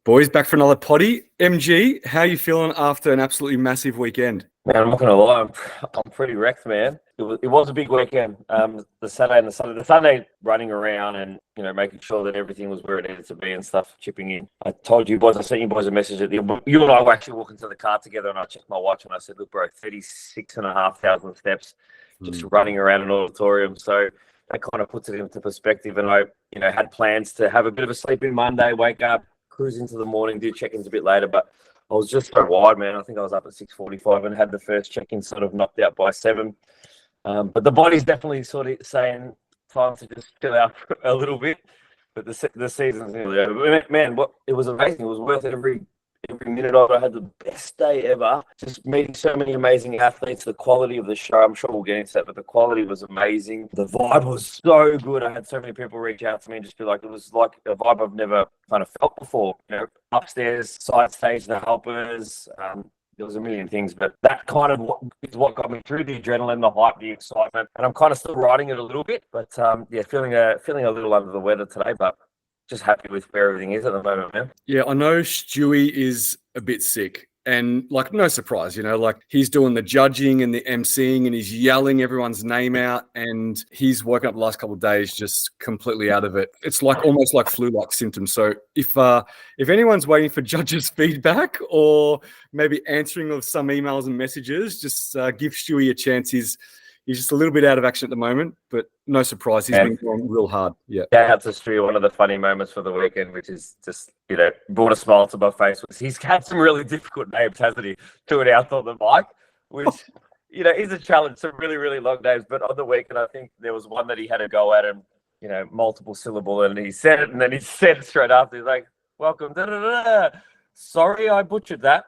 Boys, back for another potty. MG, how are you feeling after an absolutely massive weekend? Man, I'm not going to lie, I'm pretty wrecked, man. It was a big weekend. The Saturday and the Sunday. The Sunday running around and, making sure that everything was where it needed to be and stuff, chipping in. I told you boys, I sent you boys a message you and I were actually walking to the car together, and I checked my watch and I said, look, bro, 36,500 steps just running around an auditorium. So that kind of puts it into perspective. And I, had plans to have a bit of a sleep in Monday, wake up, cruise into the morning, do check-ins a bit later, but I was just so wide, man. I think I was up at 6:45 and had the first check-in sort of knocked out by 7. But the body's definitely sort of saying time to just chill out a little bit. But the season's nearly over. Man, it was amazing. It was worth it every minute of it. I had the best day ever. Just meeting so many amazing athletes. The quality of the show, I'm sure we'll get into that, but the quality was amazing. The vibe was so good. I had so many people reach out to me and just be like, it was like a vibe I've never kind of felt before. Upstairs, side stage, the helpers. There was a million things, but that kind of is what got me through the adrenaline, the hype, the excitement, and I'm kind of still riding it a little bit. But feeling a little under the weather today, but just happy with where everything is at the moment, man. Yeah, I know Stewie is a bit sick, and no surprise, he's doing the judging and the emceeing, and he's yelling everyone's name out, and he's woken up the last couple of days just completely out of it. It's almost like flu-like symptoms. So if anyone's waiting for judges' feedback or maybe answering of some emails and messages, just give Stewie a chance. He's just a little bit out of action at the moment, but no surprise. He's been going real hard. Yeah. Shout out to Stu. One of the funny moments for the weekend, which is just, brought a smile to my face, was he's had some really difficult names, hasn't he? To announce on the mic, which, is a challenge. Some really, really long names. But on the weekend, I think there was one that he had to go at him, multiple syllable, and he said it, and then he said it straight after. He's like, welcome. Da, da, da, da. Sorry, I butchered that.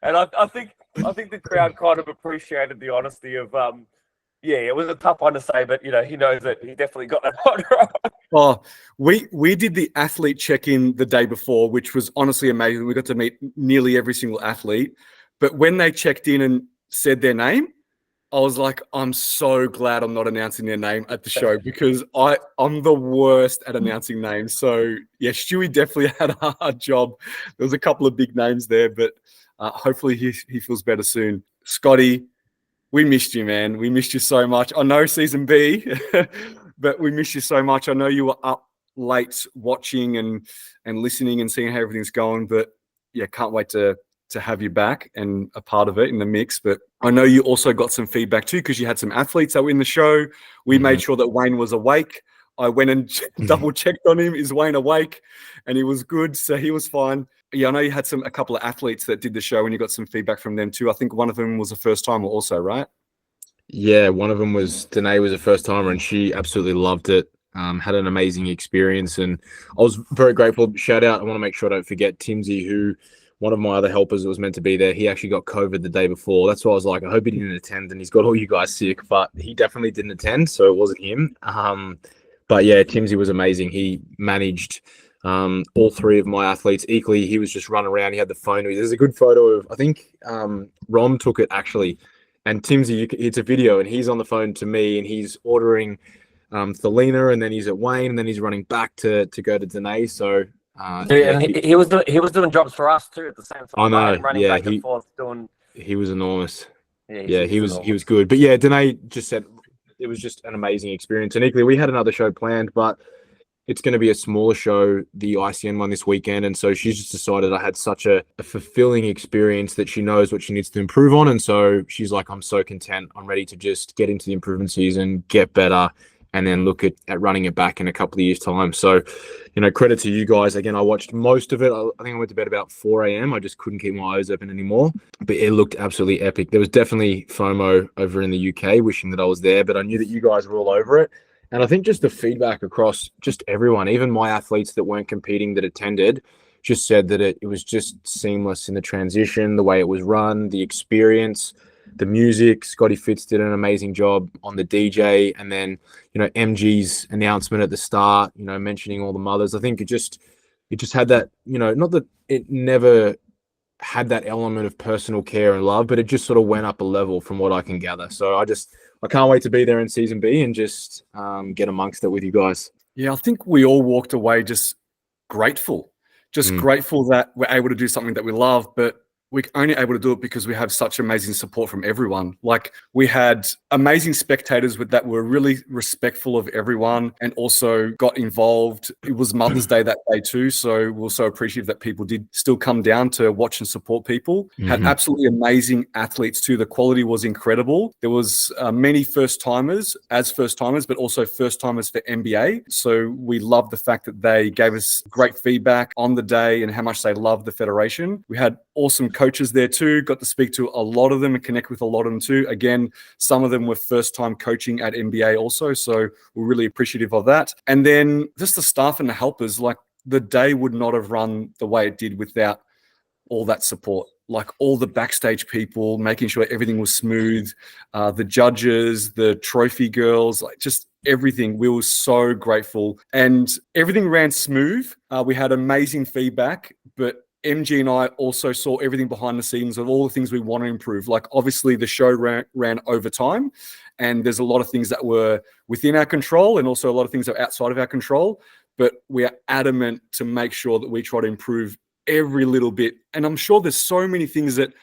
And I think the crowd kind of appreciated the honesty of, it was a tough one to say, but, he knows that he definitely got that one right. Oh, we did the athlete check-in the day before, which was honestly amazing. We got to meet nearly every single athlete. But when they checked in and said their name, I was like, I'm so glad I'm not announcing their name at the show, because I'm the worst at announcing names. So, yeah, Stewie definitely had a hard job. There was a couple of big names there, but hopefully he feels better soon. Scotty, we missed you, man. We missed you so much. I know season B, but we missed you so much. I know you were up late watching and listening and seeing how everything's going, but yeah, can't wait to have you back and a part of it in the mix. But I know you also got some feedback too, because you had some athletes that were in the show. We made sure that Wayne was awake. I went and double checked on him. Is Wayne awake? And he was good, so he was fine. Yeah, I know you had a couple of athletes that did the show, and you got some feedback from them too. I think one of them was a first timer also, right? Yeah, one of them was Danae, was a first timer, and she absolutely loved it. Had an amazing experience, and I was very grateful. Shout out! I want to make sure I don't forget TMG, who one of my other helpers that was meant to be there. He actually got COVID the day before. That's why I was like, I hope he didn't attend, and he's got all you guys sick, but he definitely didn't attend, so it wasn't him. But yeah, Timsy was amazing. He managed all 3 of my athletes equally. He was just running around. He had the phone. There's a good photo of, I think Rom took it actually. And Timsy, it's a video, and he's on the phone to me, and he's ordering Thelina, and then he's at Wayne, and then he's running back to go to Danae. So he was doing drops for us too at the same time. I know. Running back and forth doing. He was enormous. Yeah, he was good. But yeah, Danae just said it was just an amazing experience. And equally, we had another show planned, but it's going to be a smaller show, the ICN one this weekend. And so she's just decided I had such a fulfilling experience that she knows what she needs to improve on. And so she's like, I'm so content. I'm ready to just get into the improvement season, get better, and then look at running it back in a couple of years' time. So, credit to you guys. Again, I watched most of it. I think I went to bed about 4 a.m. I just couldn't keep my eyes open anymore. But it looked absolutely epic. There was definitely FOMO over in the UK, wishing that I was there, but I knew that you guys were all over it. And I think just the feedback across just everyone, even my athletes that weren't competing that attended, just said that it was just seamless in the transition, the way it was run, the experience, the music. Scotty Fitz did an amazing job on the DJ. And then, MG's announcement at the start, mentioning all the mothers. I think it just had that, not that it never had that element of personal care and love, but it just sort of went up a level from what I can gather. So I can't wait to be there in season B and just get amongst it with you guys. Yeah, I think we all walked away just grateful. Just Mm. grateful that we're able to do something that we love, but we're only able to do it because we have such amazing support from everyone. Like, we had amazing spectators that were really respectful of everyone and also got involved. It was Mother's Day that day too, so we're so appreciative that people did still come down to watch and support people. Had absolutely amazing athletes too. The quality was incredible. There was many first-timers, but also first-timers for NBA. So we love the fact that they gave us great feedback on the day and how much they love the federation. We had awesome coaches there too, got to speak to a lot of them and connect with a lot of them too. Again, some of them were first time coaching at NBA also, so we're really appreciative of that. And then just the staff and the helpers, like, the day would not have run the way it did without all that support. Like, all the backstage people, making sure everything was smooth, the judges, the trophy girls, like, just everything. We were so grateful and everything ran smooth. We had amazing feedback, but MG and I also saw everything behind the scenes of all the things we want to improve. Like, obviously the show ran over time, and there's a lot of things that were within our control and also a lot of things that are outside of our control. But we are adamant to make sure that we try to improve every little bit. And I'm sure there's so many things that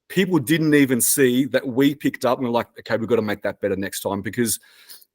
people didn't even see that we picked up and we're like, okay, we've got to make that better next time. Because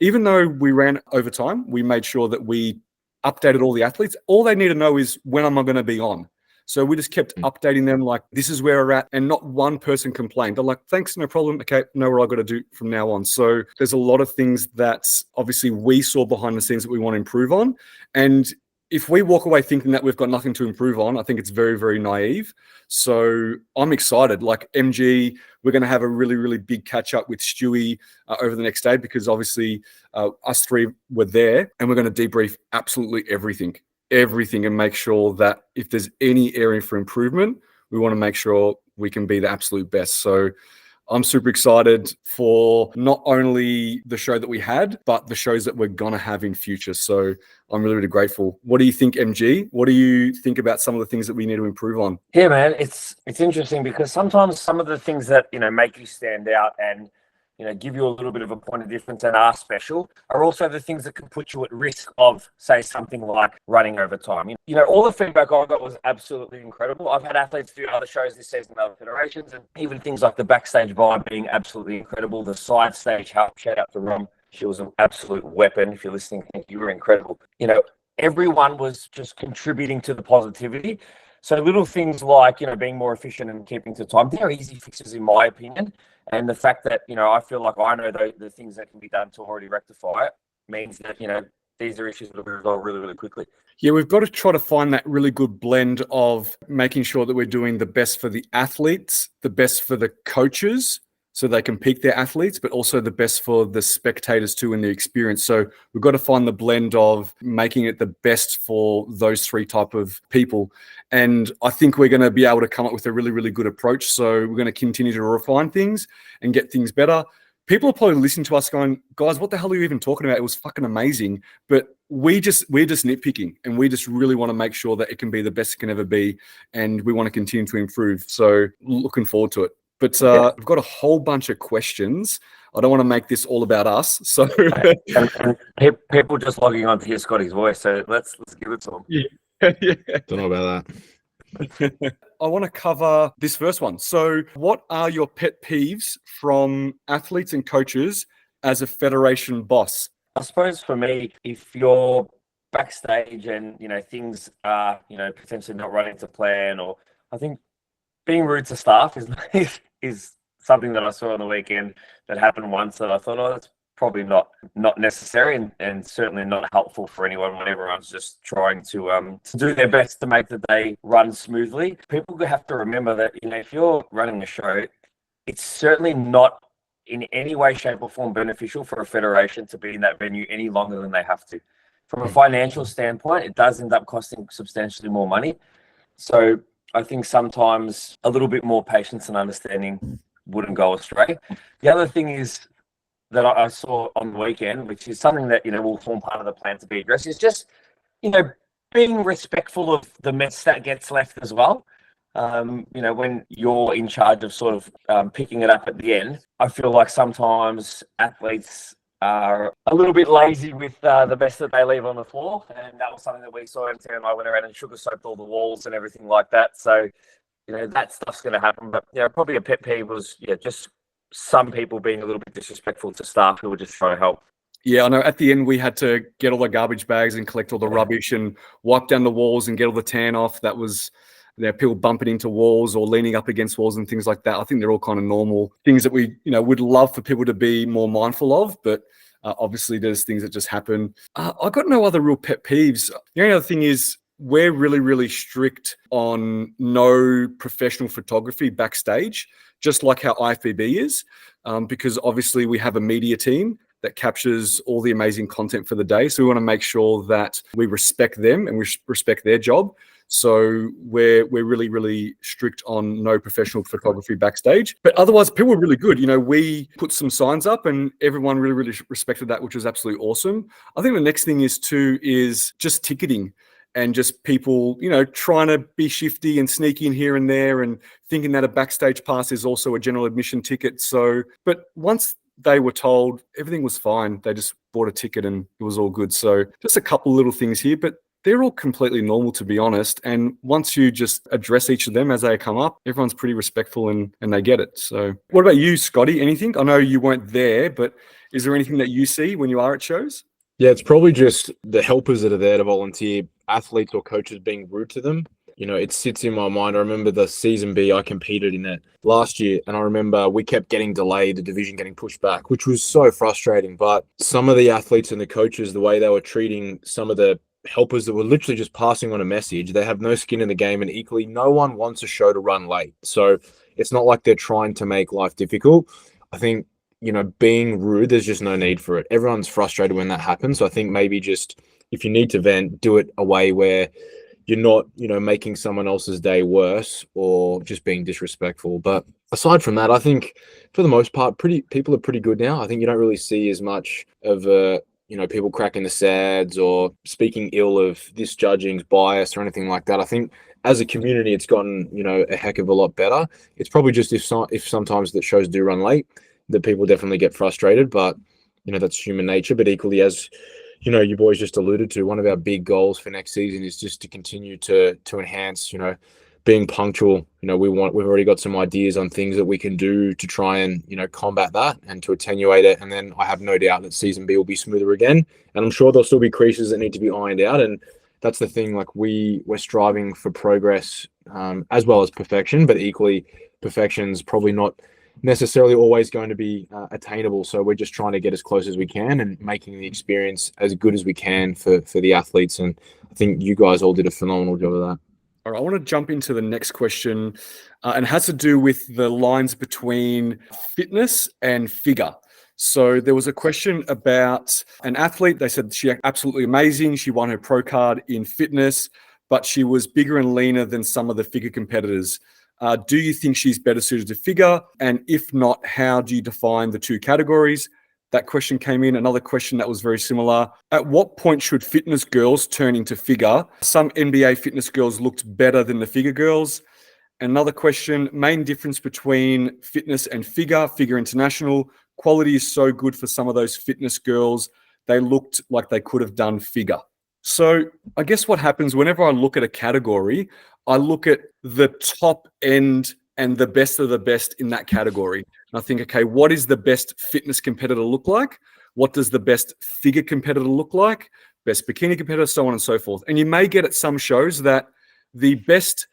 even though we ran over time, we made sure that we updated all the athletes. All they need to know is, when am I going to be on? So we just kept updating them, like, this is where we're at, and not one person complained. They're like, thanks, no problem. Okay, know what I've got to do from now on. So there's a lot of things that obviously we saw behind the scenes that we want to improve on. And if we walk away thinking that we've got nothing to improve on, I think it's very, very naive. So I'm excited. Like, MG, we're going to have a really, really big catch up with Stewie over the next day, because obviously us three were there, and we're going to debrief absolutely everything and make sure that if there's any area for improvement, we want to make sure we can be the absolute best. So I'm super excited for not only the show that we had, but the shows that we're going to have in future. So I'm really, really grateful. What do you think, MG? What do you think about some of the things that we need to improve on? Yeah, man, it's interesting because sometimes some of the things that, make you stand out and, give you a little bit of a point of difference and are special are also the things that can put you at risk of, say, something like running over time. All the feedback I got was absolutely incredible. I've had athletes do other shows this season in other federations, and even things like the backstage vibe being absolutely incredible. The side stage help, shout out to Rom. She was an absolute weapon. If you're listening, you were incredible. Everyone was just contributing to the positivity. So little things like, being more efficient and keeping to time, they're easy fixes in my opinion. And the fact that, I feel like I know the things that can be done to already rectify it means that, these are issues that will be resolved really, really quickly. Yeah, we've got to try to find that really good blend of making sure that we're doing the best for the athletes, the best for the coaches, so they can peak their athletes, but also the best for the spectators too in the experience. So we've got to find the blend of making it the best for those three type of people. And I think we're going to be able to come up with a really, really good approach. So we're going to continue to refine things and get things better. People are probably listening to us going, guys, what the hell are you even talking about? It was fucking amazing. But we're just nitpicking, and we just really want to make sure that it can be the best it can ever be. And we want to continue to improve. So looking forward to it. But I've got a whole bunch of questions. I don't want to make this all about us. So and people just logging on to hear Scotty's voice. So let's give it to them. Yeah. Don't know about that. I want to cover this first one. So what are your pet peeves from athletes and coaches as a federation boss? I suppose for me, if you're backstage and, things are, potentially not running to plan, or I think being rude to staff is something that I saw on the weekend that happened once that I thought, that's probably not necessary and certainly not helpful for anyone when everyone's just trying to do their best to make the day run smoothly. People have to remember that, if you're running a show, it's certainly not in any way, shape or form beneficial for a federation to be in that venue any longer than they have to. From a financial standpoint, it does end up costing substantially more money. So I think sometimes a little bit more patience and understanding wouldn't go astray. The other thing is that I saw on the weekend, which is something that, will form part of the plan to be addressed, is just, being respectful of the mess that gets left as well. When you're in charge of sort of picking it up at the end, I feel like sometimes athletes are a little bit lazy with the mess that they leave on the floor. And that was something that we saw in town. I went around and sugar soaked all the walls and everything like that. So, that stuff's going to happen. But, probably a pet peeve was, just some people being a little bit disrespectful to staff who were just trying to help. Yeah, I know. At the end, we had to get all the garbage bags and collect all the rubbish and wipe down the walls and get all the tan off. That was, people bumping into walls or leaning up against walls and things like that. I think they're all kind of normal things that we, would love for people to be more mindful of. But obviously, there's things that just happen. I got no other real pet peeves. The only other thing is we're really, really strict on no professional photography backstage, just like how IFBB is, because obviously we have a media team that captures all the amazing content for the day. So we want to make sure that we respect them and we respect their job. So we're really, really strict on no professional photography backstage. But otherwise, people were really good. We put some signs up and everyone really, really respected that, which was absolutely awesome. I think the next thing is just ticketing and just people, trying to be shifty and sneaky in here and there and thinking that a backstage pass is also a general admission ticket. So, but once they were told everything was fine, they just bought a ticket and it was all good. So just a couple little things here, but they're all completely normal, to be honest. And once you just address each of them as they come up, everyone's pretty respectful and they get it. So what about you, Scotty? Anything? I know you weren't there, but is there anything that you see when you are at shows? Yeah, it's probably just the helpers that are there to volunteer, athletes or coaches being rude to them. It sits in my mind. I remember the season B, I competed in it last year, and I remember we kept getting delayed, the division getting pushed back, which was so frustrating. But some of the athletes and the coaches, the way they were treating some of the helpers that were literally just passing on a message, they have no skin in the game, and equally, no one wants a show to run late. So it's not like they're trying to make life difficult. I think, being rude, there's just no need for it. Everyone's frustrated when that happens. So I think maybe just if you need to vent, do it a way where you're not, making someone else's day worse or just being disrespectful. But aside from that, I think for the most part, people are pretty good now. I think you don't really see as much of people cracking the sads or speaking ill of this judging's bias or anything like that. I think as a community, it's gotten, a heck of a lot better. It's probably just if sometimes the shows do run late, that people definitely get frustrated, but, that's human nature. But equally, as you boys just alluded to, one of our big goals for next season is just to continue to enhance, being punctual. We've already got some ideas on things that we can do to try and, combat that and to attenuate it. And then I have no doubt that season B will be smoother again. And I'm sure there'll still be creases that need to be ironed out. And that's the thing, like we're striving for progress as well as perfection, but equally perfection's probably not necessarily always going to be attainable. So we're just trying to get as close as we can and making the experience as good as we can for the athletes. And I think you guys all did a phenomenal job of that. All right, I want to jump into the next question and it has to do with the lines between fitness and figure. So there was a question about an athlete. They said she absolutely amazing. She won her pro card in fitness, but she was bigger and leaner than some of the figure competitors. Do you think she's better suited to figure? And if not, how do you define the two categories? That question came in. Another question that was very similar. At what point should fitness girls turn into figure? Some NBA fitness girls looked better than the figure girls. Another question, main difference between fitness and figure international. Quality is so good for some of those fitness girls. They looked like they could have done figure. So I guess what happens whenever I look at a category, I look at the top end and the best of the best in that category. And I think, okay, what is the best fitness competitor look like? What does the best figure competitor look like? Best bikini competitor, so on and so forth. And you may get at some shows that the best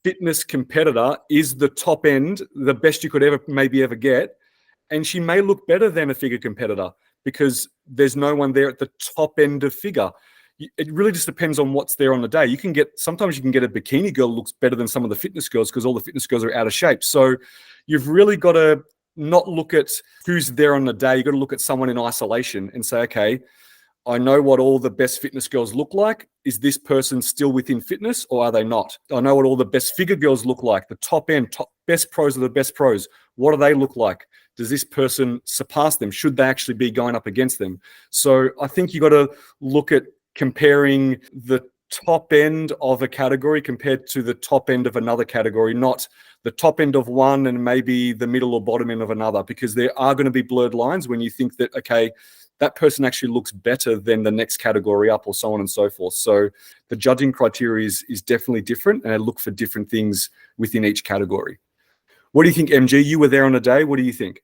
fitness competitor is the top end, the best you could ever get. And she may look better than a figure competitor because there's no one there at the top end of figure. It really just depends on what's there on the day. Sometimes you can get a bikini girl looks better than some of the fitness girls because all the fitness girls are out of shape. So you've really got to not look at who's there on the day. You've got to look at someone in isolation and say, okay, I know what all the best fitness girls look like. Is this person still within fitness or are they not? I know what all the best figure girls look like. The top end, best pros are the best pros. What do they look like? Does this person surpass them? Should they actually be going up against them? So I think you got to look at comparing the top end of a category compared to the top end of another category, not the top end of one and maybe the middle or bottom end of another, because there are going to be blurred lines when you think that, okay, that person actually looks better than the next category up, or so on and so forth. So the judging criteria is definitely different, and I look for different things within each category. What do you think, MG? You were there on a day. What do you think?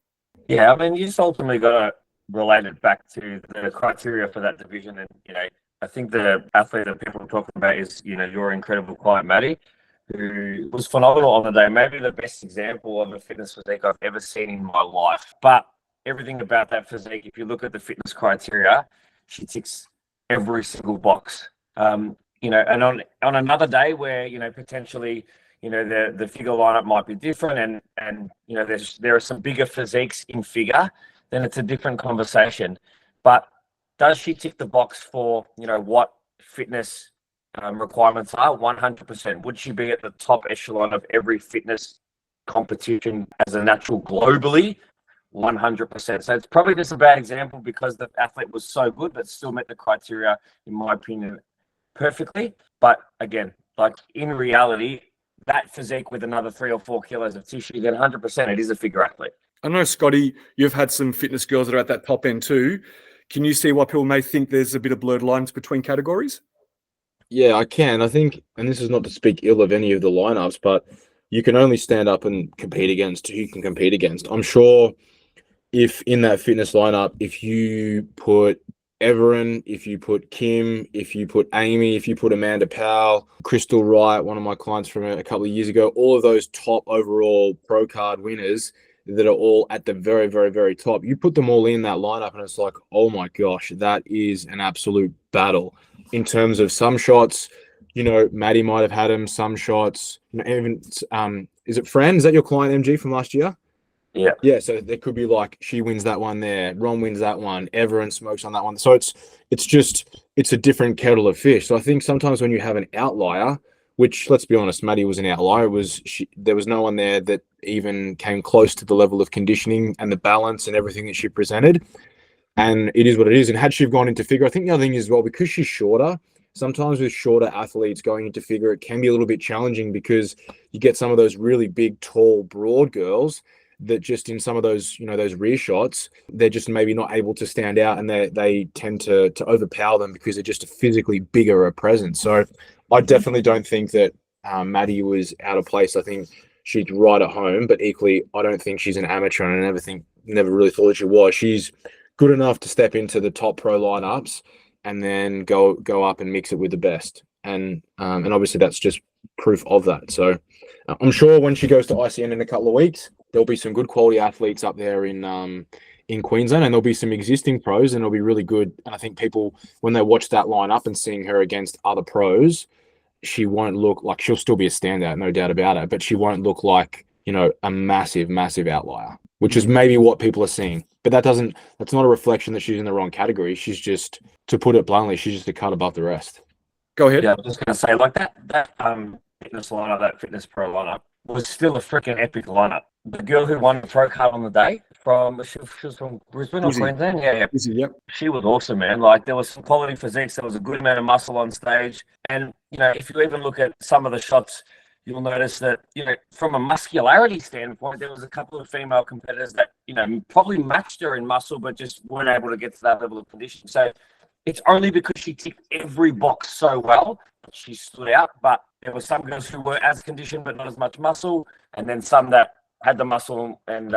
Yeah, I mean, you just ultimately got to relate it back to the criteria for that division. And, I think the athlete that people are talking about is, your incredible client, Matty, who was phenomenal on the day. Maybe the best example of a fitness physique I've ever seen in my life. But everything about that physique, if you look at the fitness criteria, she ticks every single box. And on another day where, potentially, the figure lineup might be different and there are some bigger physiques in figure, then it's a different conversation. But does she tick the box for, what fitness requirements are? 100%. Would she be at the top echelon of every fitness competition as a natural globally? 100%. So it's probably just a bad example because the athlete was so good, but still met the criteria, in my opinion, perfectly. But again, like in reality, that physique with another 3 or 4 kilos of tissue, then 100% it is a figure athlete. I know, Scotty, you've had some fitness girls that are at that top end too. Can you see why people may think there's a bit of blurred lines between categories? Yeah, I can. I think, and this is not to speak ill of any of the lineups, but you can only stand up and compete against who you can compete against. I'm sure if in that fitness lineup, if you put Everin, if you put Kim, if you put Amy, if you put Amanda Powell, Crystal Wright, one of my clients from a couple of years ago, all of those top overall pro card winners that are all at the very, very, very top, you put them all in that lineup and it's like, oh my gosh, that is an absolute battle. In terms of some shots, Maddie might have had him, some shots, even, is it Fran? Is that your client, MG, from last year? Yeah. Yeah, so there could be like she wins that one there, Ron wins that one, Everin smokes on that one. So it's a different kettle of fish. So I think sometimes when you have an outlier, which let's be honest, Maddie was an outlier, there was no one there that even came close to the level of conditioning and the balance and everything that she presented. And it is what it is. And had she gone into figure, I think the other thing is, well, because she's shorter, sometimes with shorter athletes going into figure, it can be a little bit challenging because you get some of those really big, tall, broad girls that just in some of those, those rear shots, they're just maybe not able to stand out, and they tend to overpower them because they're just a physically bigger a presence. So I definitely don't think that Maddie was out of place. I think she's right at home, but equally, I don't think she's an amateur, and I never really thought that she was. She's good enough to step into the top pro lineups and then go up and mix it with the best. And obviously that's just proof of that. So I'm sure when she goes to ICN in a couple of weeks, there'll be some good quality athletes up there in Queensland, and there'll be some existing pros, and it'll be really good. And I think people, when they watch that lineup and seeing her against other pros, she won't look like, she'll still be a standout, no doubt about it, but she won't look like, a massive, massive outlier, which is maybe what people are seeing. But that's not a reflection that she's in the wrong category. She's just, to put it bluntly, she's just a cut above the rest. Go ahead. Yeah, I was just going to say, like that fitness lineup, that fitness pro lineup was still a freaking epic lineup. The girl who won the pro card on the day she was from Brisbane or Queensland. Yeah. Yep. She was awesome, man. Like there was some quality physiques. There was a good amount of muscle on stage. And, if you even look at some of the shots, you'll notice that, from a muscularity standpoint, there was a couple of female competitors that, probably matched her in muscle, but just weren't able to get to that level of condition. So it's only because she ticked every box so well that she stood out. But there were some girls who were as conditioned, but not as much muscle. And then some that had the muscle and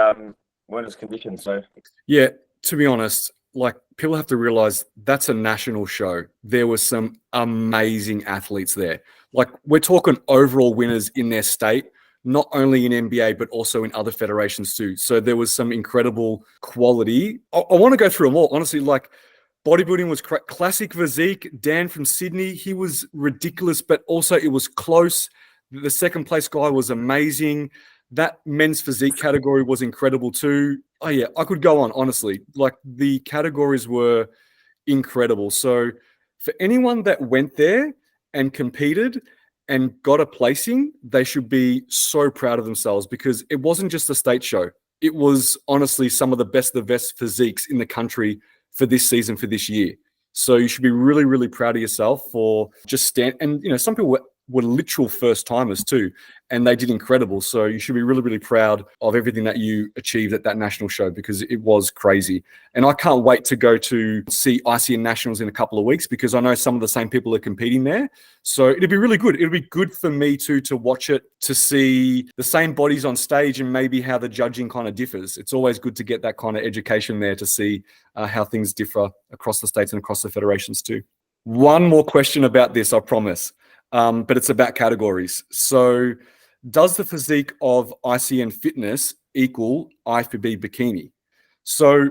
weren't as conditioned. So, yeah, to be honest, like people have to realize that's a national show. There were some amazing athletes there. Like we're talking overall winners in their state, not only in NBA, but also in other federations too. So there was some incredible quality. I want to go through them all. Honestly, like bodybuilding was classic physique. Dan from Sydney, he was ridiculous, but also it was close. The second place guy was amazing. That men's physique category was incredible too. Oh yeah, I could go on, honestly. Like the categories were incredible. So for anyone that went there and competed and got a placing, they should be so proud of themselves because it wasn't just a state show. It was honestly some of the best physiques in the country for this season, for this year. So you should be really, really proud of yourself for just and some people were were literal first timers too, and they did incredible. So you should be really, really proud of everything that you achieved at that national show, because it was crazy. And I can't wait to go to see ICN Nationals in a couple of weeks, because I know some of the same people are competing there. So it'll be really good. It'll be good for me too to watch it, to see the same bodies on stage and maybe how the judging kind of differs. It's always good to get that kind of education there to see how things differ across the states and across the federations too. One more question about this, I promise, but it's about categories. So does the physique of ICN Fitness equal IFBB Bikini? So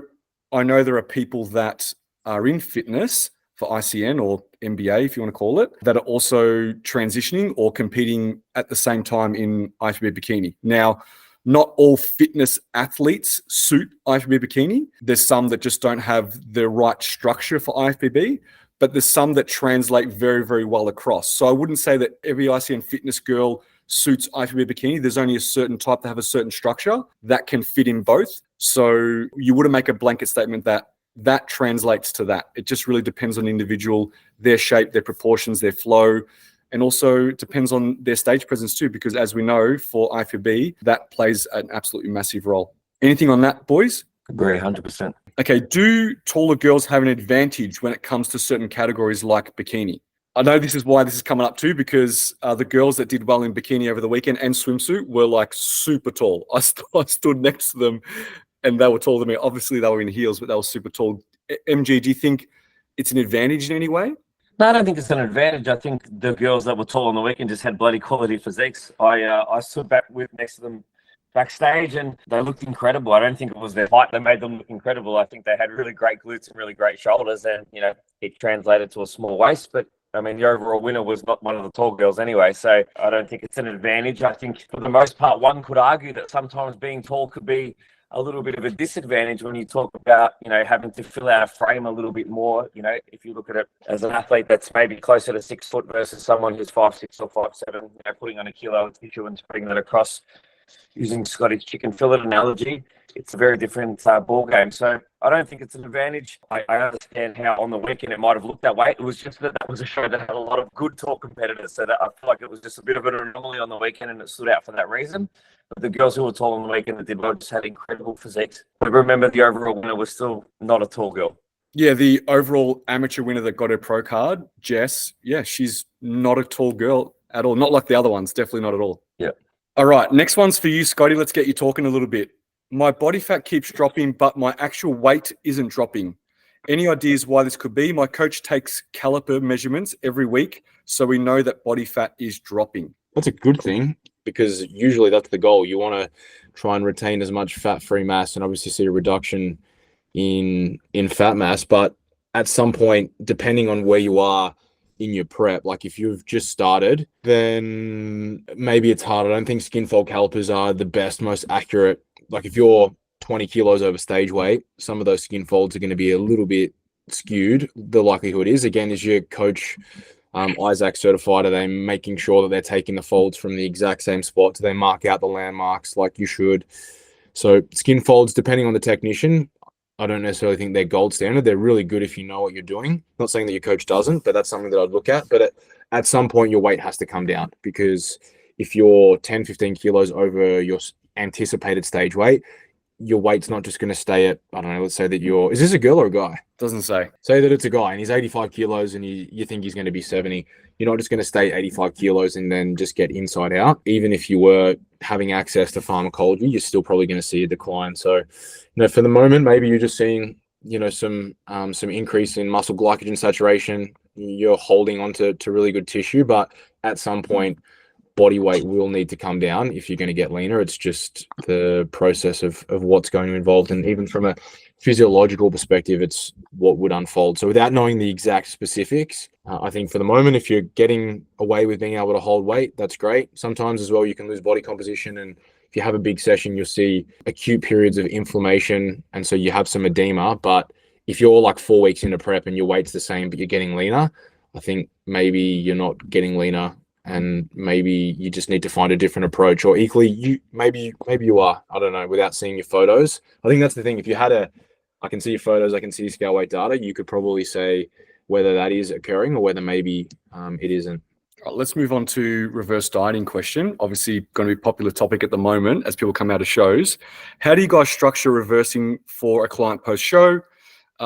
I know there are people that are in fitness for ICN or MBA, if you want to call it, that are also transitioning or competing at the same time in IFBB Bikini. Now, not all fitness athletes suit IFBB Bikini. There's some that just don't have the right structure for IFBB, but there's some that translate very, very well across. So I wouldn't say that every ICN Fitness girl suits IFBB Bikini. There's only a certain type that have a certain structure that can fit in both. So you wouldn't make a blanket statement that translates to that. It just really depends on the individual, their shape, their proportions, their flow, and also depends on their stage presence too, because as we know, for IFBB, that plays an absolutely massive role. Anything on that, boys? Agree, 100%. Okay, do taller girls have an advantage when it comes to certain categories like bikini? I know this is why this is coming up too, because the girls that did well in bikini over the weekend and swimsuit were like super tall. I stood next to them and they were taller than me. Obviously, they were in heels, but they were super tall. MG, do you think it's an advantage in any way? No, I don't think it's an advantage. I think the girls that were tall on the weekend just had bloody quality physiques. I stood back next to them backstage and they looked incredible. I don't think it was their height that made them look incredible. I think they had really great glutes and really great shoulders, and it translated to a small waist. But I mean, the overall winner was not one of the tall girls anyway, so I don't think it's an advantage. I think for the most part, one could argue that sometimes being tall could be a little bit of a disadvantage when you talk about, having to fill out a frame a little bit more. If you look at it as an athlete that's maybe closer to 6 foot versus someone who's 5'6" or 5'7", putting on a kilo of tissue and spreading that across, using Scottish chicken fillet analogy, it's a very different ball game. So I don't think it's an advantage. I understand how on the weekend it might have looked that way. It was just that was a show that had a lot of good tall competitors. So that I feel like it was just a bit of an anomaly on the weekend and it stood out for that reason. But the girls who were tall on the weekend that did well just had incredible physiques. But remember, the overall winner was still not a tall girl. Yeah, the overall amateur winner that got her pro card, Jess, she's not a tall girl at all. Not like the other ones, definitely not at all. Yeah. All right, next one's for you, Scotty. Let's get you talking a little bit. My body fat keeps dropping, but my actual weight isn't dropping. Any ideas why this could be? My coach takes caliper measurements every week, so we know that body fat is dropping. That's a good thing, because usually that's the goal. You want to try and retain as much fat-free mass and obviously see a reduction in fat mass. But at some point, depending on where you are in your prep, like if you've just started, then maybe it's hard. I don't think skin fold calipers are the best, most accurate. Like if you're 20 kilos over stage weight, some of those skin folds are going to be a little bit skewed. The likelihood is, again, is your coach Isaac certified? Are they making sure that they're taking the folds from the exact same spot? Do they mark out the landmarks like you should? So skin folds, depending on the technician, I don't necessarily think they're gold standard. They're really good if you know what you're doing. Not saying that your coach doesn't, but that's something that I'd look at. But at some point, your weight has to come down, because if you're 10, 15 kilos over your anticipated stage weight, your weight's not just going to stay at, I don't know, let's say that is this a girl or a guy? Doesn't say. Say that it's a guy and he's 85 kilos and you think he's going to be 70. You're not just going to stay 85 kilos and then just get inside out. Even if you were having access to pharmacology, you're still probably going to see a decline. So, for the moment, maybe you're just seeing, some increase in muscle glycogen saturation. You're holding on to really good tissue, but at some point, body weight will need to come down if you're going to get leaner. It's just the process of what's going to involve. And even from a physiological perspective, it's what would unfold. So without knowing the exact specifics, I think for the moment, if you're getting away with being able to hold weight, that's great. Sometimes as well, you can lose body composition. And if you have a big session, you'll see acute periods of inflammation. And so you have some edema. But if you're like 4 weeks into prep and your weight's the same, but you're getting leaner, I think maybe you're not getting leaner. And maybe you just need to find a different approach, or equally, maybe you are. I don't know. Without seeing your photos, I think that's the thing. If you had I can see your photos, I can see your scale weight data. You could probably say whether that is occurring or whether maybe it isn't. All right, let's move on to reverse dieting question. Obviously going to be a popular topic at the moment as people come out of shows. How do you guys structure reversing for a client post-show?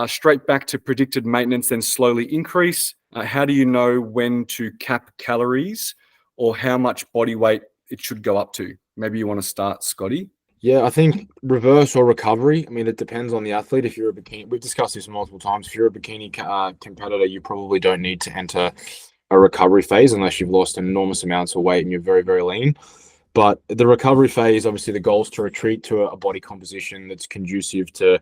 Straight back to predicted maintenance, then slowly increase? How do you know when to cap calories or how much body weight it should go up to? Maybe you want to start, Scotty. Yeah, I think reverse or recovery. I mean, it depends on the athlete. If you're a bikini, we've discussed this multiple times. If you're a bikini competitor, you probably don't need to enter a recovery phase unless you've lost enormous amounts of weight and you're very, very lean. But the recovery phase, obviously, the goal is to retreat to a body composition that's conducive to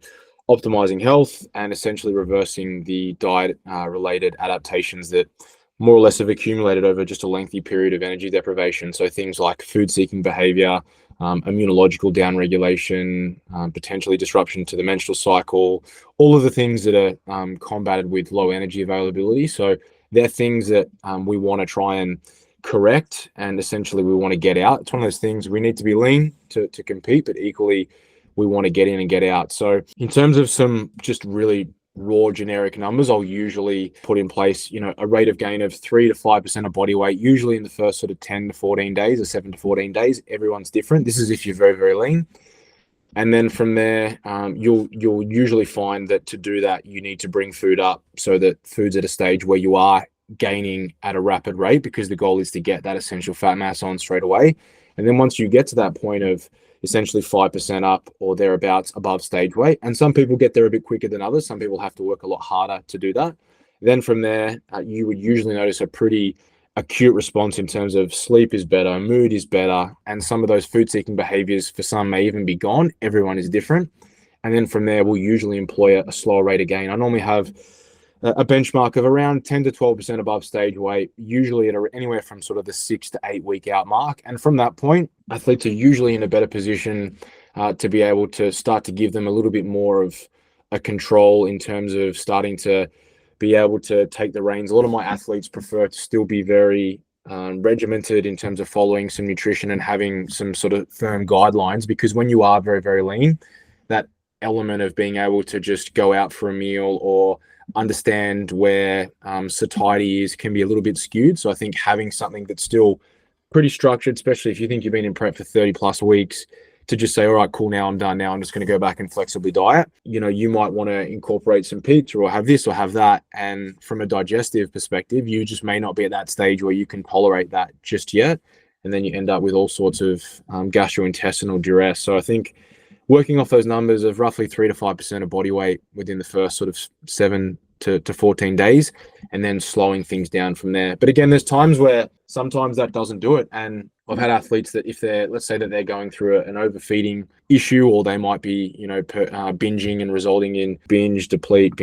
optimizing health and essentially reversing the diet related adaptations that more or less have accumulated over just a lengthy period of energy deprivation. So things like food seeking behavior, immunological downregulation, potentially disruption to the menstrual cycle, all of the things that are combated with low energy availability. So they're things that we want to try and correct, and essentially we want to get out. It's one of those things, we need to be lean to compete, but equally we want to get in and get out. So in terms of some just really raw generic numbers, I'll usually put in place, a rate of gain of 3 to 5% of body weight, usually in the first sort of 10 to 14 days or 7 to 14 days. Everyone's different. This is if you're very, very lean. And then from there, you'll usually find that to do that, you need to bring food up so that food's at a stage where you are gaining at a rapid rate, because the goal is to get that essential fat mass on straight away. And then once you get to that point of essentially 5% up or thereabouts above stage weight, and some people get there a bit quicker than others, some people have to work a lot harder to do that. Then from there, you would usually notice a pretty acute response in terms of sleep is better, mood is better, and some of those food seeking behaviors for some may even be gone. Everyone is different. And then from there, we'll usually employ a slower rate of gain. I normally have a benchmark of around 10 to 12% above stage weight, usually at anywhere from sort of the 6 to 8 week out mark. And from that point, athletes are usually in a better position to be able to start to give them a little bit more of a control in terms of starting to be able to take the reins. A lot of my athletes prefer to still be very regimented in terms of following some nutrition and having some sort of firm guidelines, because when you are very, very lean, that element of being able to just go out for a meal or understand where satiety is can be a little bit skewed. So I think having something that's still pretty structured, especially if you think you've been in prep for 30 plus weeks, to just say, all right, cool, now I'm done. Now I'm just going to go back and flexibly diet. You might want to incorporate some pizza or have this or have that. And from a digestive perspective, you just may not be at that stage where you can tolerate that just yet. And then you end up with all sorts of gastrointestinal duress. So I think working off those numbers of roughly 3 to 5% of body weight within the first sort of 7 to 14 days, and then slowing things down from there. But again, there's times where sometimes that doesn't do it. And I've had athletes that if let's say that they're going through an overfeeding issue, or they might be, binging and resulting in binge deplete,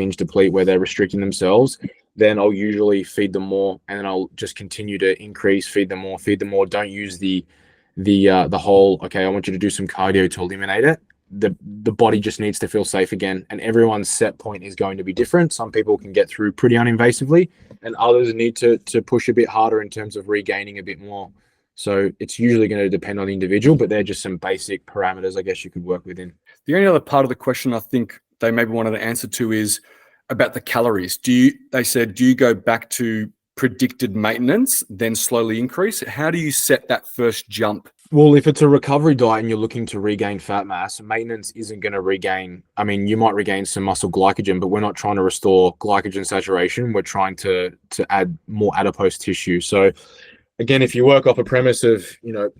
where they're restricting themselves, then I'll usually feed them more, and then I'll just continue to increase, feed them more. Don't use the whole, okay, I want you to do some cardio to eliminate it. The body just needs to feel safe again, and everyone's set point is going to be different. Some people can get through pretty uninvasively, and others need to push a bit harder in terms of regaining a bit more. So it's usually going to depend on the individual, but they're just some basic parameters I guess you could work within. The only other part of the question I think they maybe wanted to answer to is about the calories. They said, do you go back to predicted maintenance, then slowly increase? How do you set that first jump? Well, if it's a recovery diet and you're looking to regain fat mass, maintenance isn't going to regain. I mean, you might regain some muscle glycogen, but we're not trying to restore glycogen saturation. We're trying to add more adipose tissue. So again, if you work off a premise of,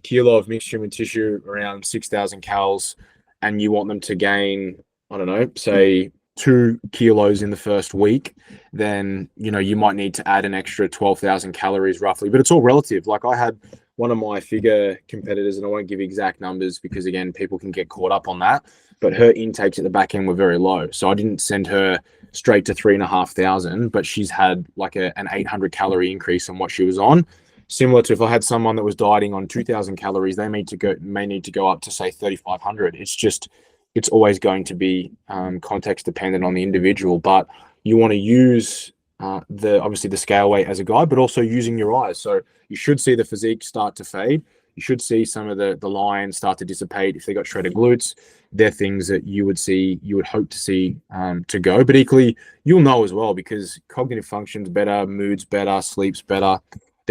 kilo of mixed human tissue around 6,000 CALS, and you want them to gain, I don't know, say 2 kilos in the first week, then, you might need to add an extra 12,000 calories roughly, but it's all relative. Like I had one of my figure competitors, and I won't give exact numbers because again, people can get caught up on that, but her intakes at the back end were very low. So I didn't send her straight to 3,500, but she's had like an 800 calorie increase on what she was on. Similar to if I had someone that was dieting on 2,000 calories, they may need to go up to say 3,500. It's always going to be context dependent on the individual, but you want to use obviously the scale weight as a guide, but also using your eyes. So you should see the physique start to fade. You should see some of the lines start to dissipate. If they got shredded glutes, they're things that you would hope to see to go. But equally, you'll know as well, because cognitive function's better, mood's better, sleep's better.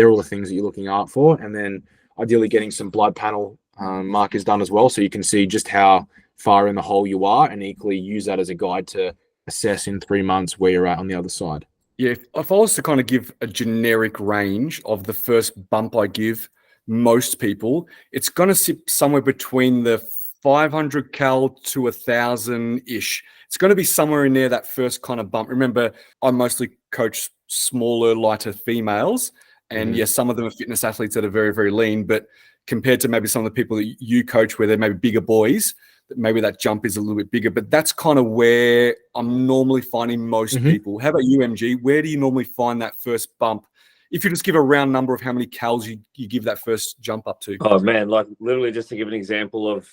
they're all the things that you're looking out for. And then ideally getting some blood panel markers done as well, so you can see just how far in the hole you are, and equally use that as a guide to assess in 3 months where you're at on the other side. Yeah, if I was to kind of give a generic range of the first bump I give most people, it's going to sit somewhere between the 500 cal to 1,000-ish. It's going to be somewhere in there, that first kind of bump. Remember, I mostly coach smaller, lighter females. And yes, some of them are fitness athletes that are very, very lean. But compared to maybe some of the people that you coach where they're maybe bigger boys, maybe that jump is a little bit bigger. But that's kind of where I'm normally finding most people. How about you, MG? Where do you normally find that first bump? If you just give a round number of how many cals you give that first jump up to. Oh, man, like literally just to give an example of,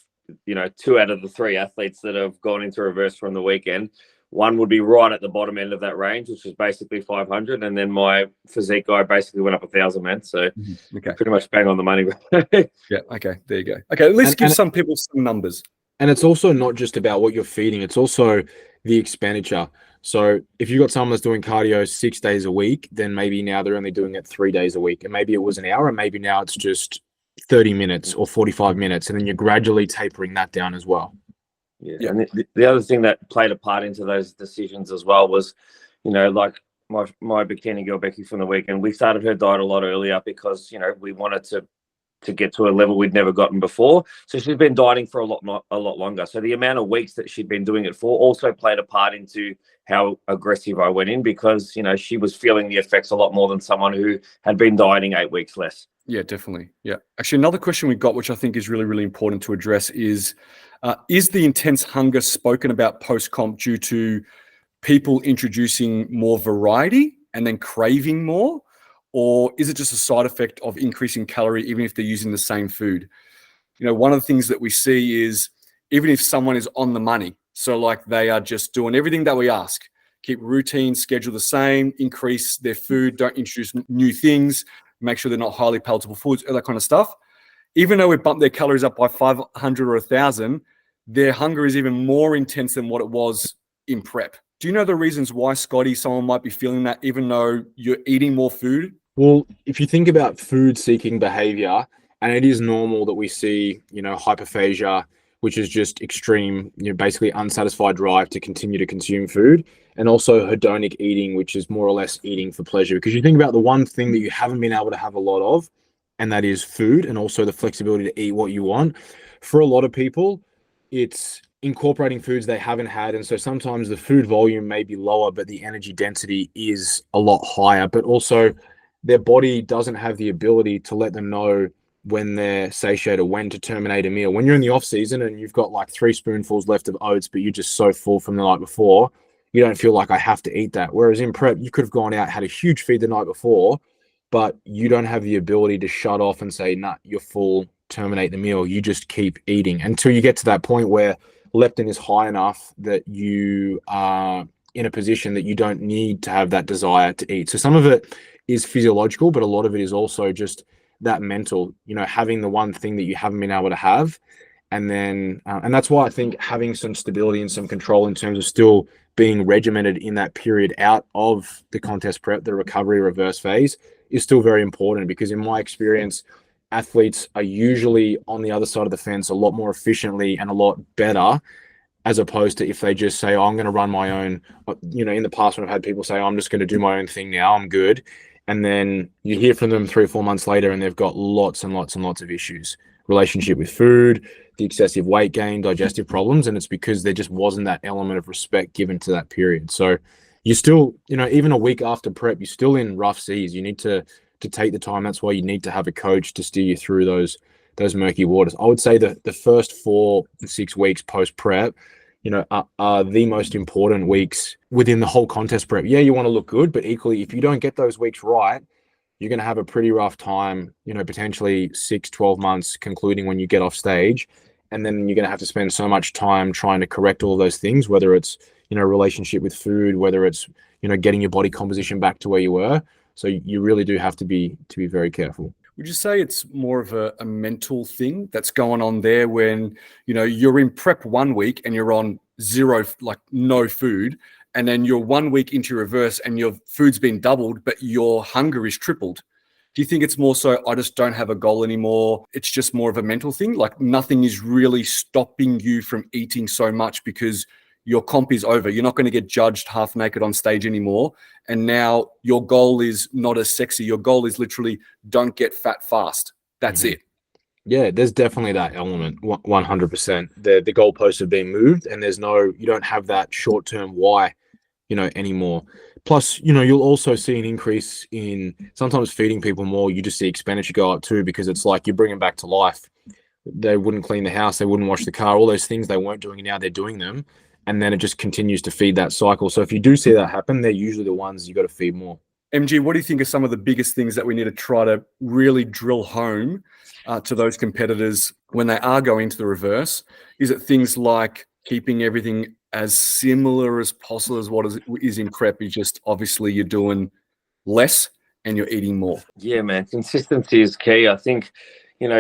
2 out of the 3 athletes that have gone into reverse from the weekend, one would be right at the bottom end of that range, which is basically 500. And then my physique guy basically went up 1,000, man. So pretty much bang on the money. Yeah. Okay. There you go. Okay. Let's give some people some numbers. And it's also not just about what you're feeding. It's also the expenditure. So if you've got someone that's doing cardio 6 days a week, then maybe now they're only doing it 3 days a week. And maybe it was an hour, and maybe now it's just 30 minutes or 45 minutes. And then you're gradually tapering that down as well. Yeah. And the other thing that played a part into those decisions as well was, like my bikini girl, Becky, from the weekend, we started her diet a lot earlier because, we wanted to get to a level we'd never gotten before. So she's been dieting for a lot longer. So the amount of weeks that she'd been doing it for also played a part into how aggressive I went in, because, she was feeling the effects a lot more than someone who had been dieting 8 weeks less. Yeah, definitely. Yeah. Actually, another question we got, which I think is really, really important to address is the intense hunger spoken about post-comp due to people introducing more variety and then craving more? Or is it just a side effect of increasing calorie, even if they're using the same food? One of the things that we see is even if someone is on the money, so like they are just doing everything that we ask, keep routine, schedule the same, increase their food, don't introduce new things, make sure they're not highly palatable foods, all that kind of stuff. Even though we bump their calories up by 500 or 1,000, their hunger is even more intense than what it was in prep. Do you know the reasons why, Scotty, someone might be feeling that even though you're eating more food? Well, if you think about food-seeking behavior, and it is normal that we see, hyperphagia, which is just extreme, basically unsatisfied drive to continue to consume food, and also hedonic eating, which is more or less eating for pleasure. Because you think about the one thing that you haven't been able to have a lot of, and that is food, and also the flexibility to eat what you want. For a lot of people, it's incorporating foods they haven't had. And so sometimes the food volume may be lower, but the energy density is a lot higher. But also their body doesn't have the ability to let them know when they're satiated, when to terminate a meal. When you're in the off season and you've got like 3 spoonfuls left of oats, but you're just so full from the night before, you don't feel like I have to eat that. Whereas in prep, you could have gone out, had a huge feed the night before, but you don't have the ability to shut off and say, nah, you're full, terminate the meal. You just keep eating until you get to that point where leptin is high enough that you are in a position that you don't need to have that desire to eat. So some of it is physiological, but a lot of it is also just that mental, having the one thing that you haven't been able to have. And then, and that's why I think having some stability and some control in terms of still being regimented in that period out of the contest prep, the recovery reverse phase, is still very important, because in my experience, athletes are usually on the other side of the fence a lot more efficiently and a lot better, as opposed to if they just say, oh, I'm going to run my own. In the past, when I've had people say, oh, I'm just going to do my own thing now, I'm good. And then you hear from them 3 or 4 months later, and they've got lots and lots and lots of issues, relationship with food, the excessive weight gain, digestive problems. And it's because there just wasn't that element of respect given to that period. So you still, even a week after prep, you're still in rough seas. You need to take the time. That's why you need to have a coach to steer you through those murky waters. I would say that the first 4 to 6 weeks post prep, are the most important weeks within the whole contest prep. Yeah, you want to look good, but equally, if you don't get those weeks right, you're going to have a pretty rough time, potentially 6, 12 months concluding when you get off stage. And then you're going to have to spend so much time trying to correct all those things, whether it's, relationship with food, whether it's, getting your body composition back to where you were. So you really do have to be very careful. Would you say it's more of a mental thing that's going on there when, you're in prep 1 week and you're on 0, like no food, and then you're 1 week into reverse and your food's been doubled, but your hunger is tripled? Do you think it's more so I just don't have a goal anymore? It's just more of a mental thing? Like nothing is really stopping you from eating so much because your comp is over. You're not going to get judged half naked on stage anymore. And now your goal is not as sexy. Your goal is literally don't get fat fast. That's it. Yeah, there's definitely that element, 100%. The goalposts have been moved, and you don't have that short-term why, anymore. Plus, you'll also see an increase in sometimes feeding people more. You just see expenditure go up too, because it's like you bring them back to life. They wouldn't clean the house, they wouldn't wash the car, all those things they weren't doing, and now they're doing them. And then it just continues to feed that cycle. So if you do see that happen, they're usually the ones you got to feed more. MG, what do you think are some of the biggest things that we need to try to really drill home to those competitors when they are going to the reverse? Is it things like keeping everything as similar as possible as what is in prep? Is just obviously you're doing less and you're eating more. Yeah, man. Consistency is key. I think,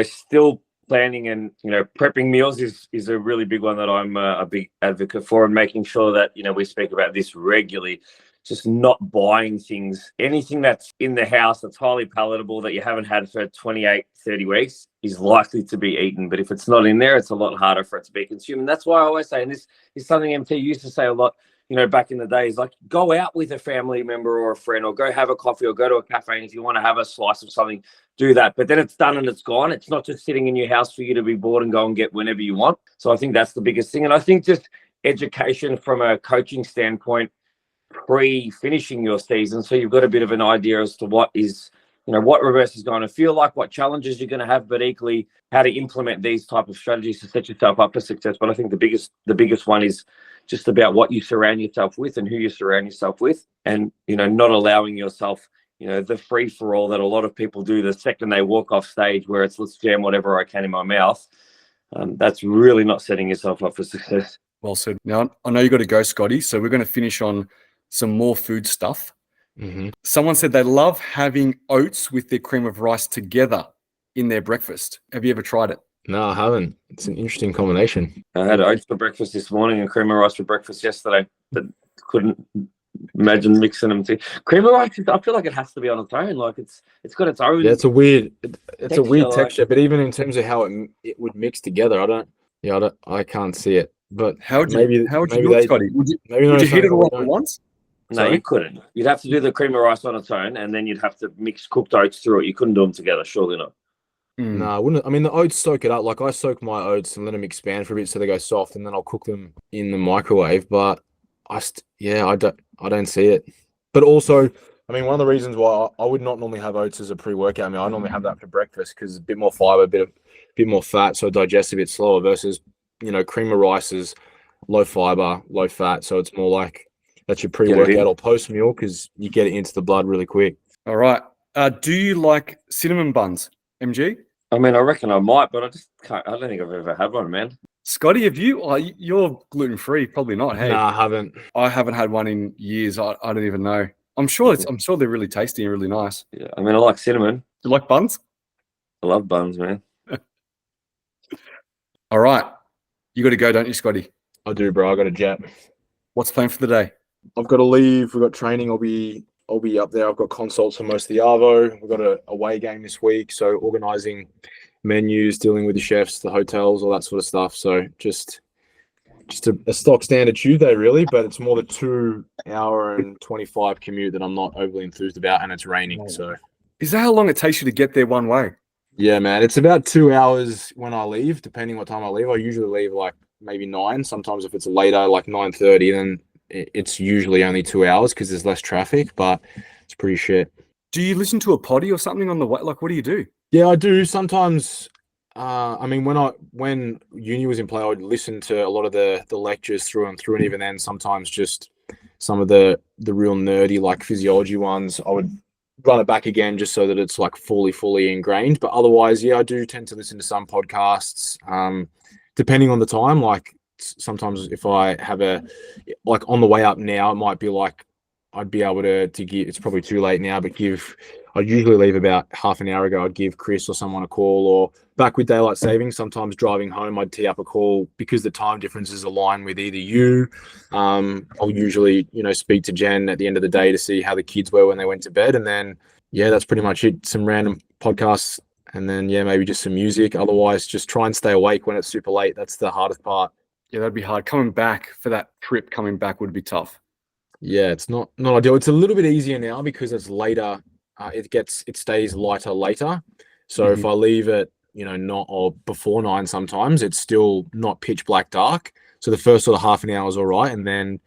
still planning and, prepping meals is a really big one that I'm a big advocate for, and making sure that, we speak about this regularly. Just not buying anything that's in the house that's highly palatable that you haven't had for 28, 30 weeks is likely to be eaten. But if it's not in there, it's a lot harder for it to be consumed. And that's why I always say, and this is something MT used to say a lot, back in the days, like go out with a family member or a friend, or go have a coffee, or go to a cafe. And if you want to have a slice of something, do that. But then it's done and it's gone. It's not just sitting in your house for you to be bored and go and get whenever you want. So I think that's the biggest thing. And I think just education from a coaching standpoint, pre-finishing your season, so you've got a bit of an idea as to what reverse is going to feel like, what challenges you're going to have, but equally how to implement these type of strategies to set yourself up for success. But I think the biggest one is just about what you surround yourself with and who you surround yourself with, and not allowing yourself the free for all that a lot of people do the second they walk off stage, where it's let's jam whatever I can in my mouth. That's really not setting yourself up for success. Well said. Now I know you got to go, Scotty, so we're going to finish on some more food stuff. Someone said they love having oats with their cream of rice together in their breakfast. Have you ever tried it? No, I haven't. It's an interesting combination. I had oats for breakfast this morning and cream of rice for breakfast yesterday, but couldn't imagine mixing them together. Cream of rice, I feel like it has to be on its own. Like it's got its own. Yeah, it's a weird texture, like, but even in terms of how it would mix together, I can't see it. But how would you do it, Scotty? Would you heat it all up at once? No, you couldn't. You'd have to do the cream of rice on its own, and then you'd have to mix cooked oats through it. You couldn't do them together, surely not. No, I wouldn't. I mean, the oats soak it up. Like I soak my oats and let them expand for a bit so they go soft, and then I'll cook them in the microwave. But I don't see it. But also, I mean, one of the reasons why I would not normally have oats as a pre-workout, I normally have that for breakfast because it's a bit more fiber, a bit more fat, so it digests a bit slower. Versus, cream of rice is low fiber, low fat, so it's more like that's your pre-workout or post-meal because you get it into the blood really quick. All right. Do you like cinnamon buns, MG? I mean, I reckon I might, but I just can't. I don't think I've ever had one, man. Scotty, have you? You're gluten-free, probably not. Hey, no, I haven't. I haven't had one in years. I don't even know. I'm sure they're really tasty and really nice. Yeah, I mean, I like cinnamon. You like buns? I love buns, man. All right. You got to go, don't you, Scotty? I do, bro. I got a jet. What's planned for the day? I've got to leave. We've got training. I'll be up there. I've got consults for most of the Arvo. We've got a away game this week. So organising menus, dealing with the chefs, the hotels, all that sort of stuff. So just a stock standard Tuesday, really. But it's more the 2 hour and 25 commute that I'm not overly enthused about, and it's raining. So is that how long it takes you to get there one way? Yeah, man. It's about 2 hours when I leave, depending what time I leave. I usually leave like maybe 9. Sometimes if it's later, like 9:30, then it's usually only 2 hours because there's less traffic, but it's pretty shit. Do you listen to a potty or something on the way? Like, what do you do? Yeah, I do. Sometimes, I mean, when uni was in play, I would listen to a lot of the lectures through and through, and even then, sometimes just some of the real nerdy, like physiology ones, I would run it back again just so that it's like fully ingrained. But otherwise, yeah, I do tend to listen to some podcasts, depending on the time. Like sometimes if I have like on the way up now, it might be like I'd be able to give, it's probably too late now, but I'd usually leave about half an hour ago. I'd give Chris or someone a call, or back with daylight savings, sometimes driving home, I'd tee up a call because the time differences align with either you. I'll usually, speak to Jen at the end of the day to see how the kids were when they went to bed. And then Yeah, that's pretty much it. Some random podcasts, and then maybe just some music. Otherwise, just try and stay awake when it's super late. That's the hardest part. Yeah, that'd be hard. Coming back for that trip, coming back would be tough. Yeah, it's not ideal. It's a little bit easier now because it's later. It stays lighter later. So if I leave it, not or before 9, sometimes it's still not pitch black dark. So the first sort of half an hour is all right, and then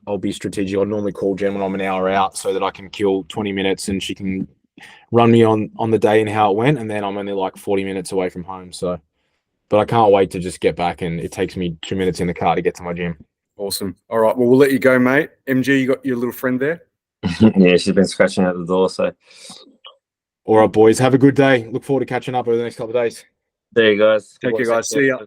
I'll be strategic. I'll normally call Jen when I'm an hour out so that I can kill 20 minutes and she can run me on the day and how it went, and then I'm only like 40 minutes away from home. So, but I can't wait to just get back, and it takes me 2 minutes in the car to get to my gym. Awesome. All right. Well, we'll let you go, mate. MG, you got your little friend there? Yeah, she's been scratching at the door. So, all right, boys. Have a good day. Look forward to catching up over the next couple of days. there you guys. Take care, guys. See ya.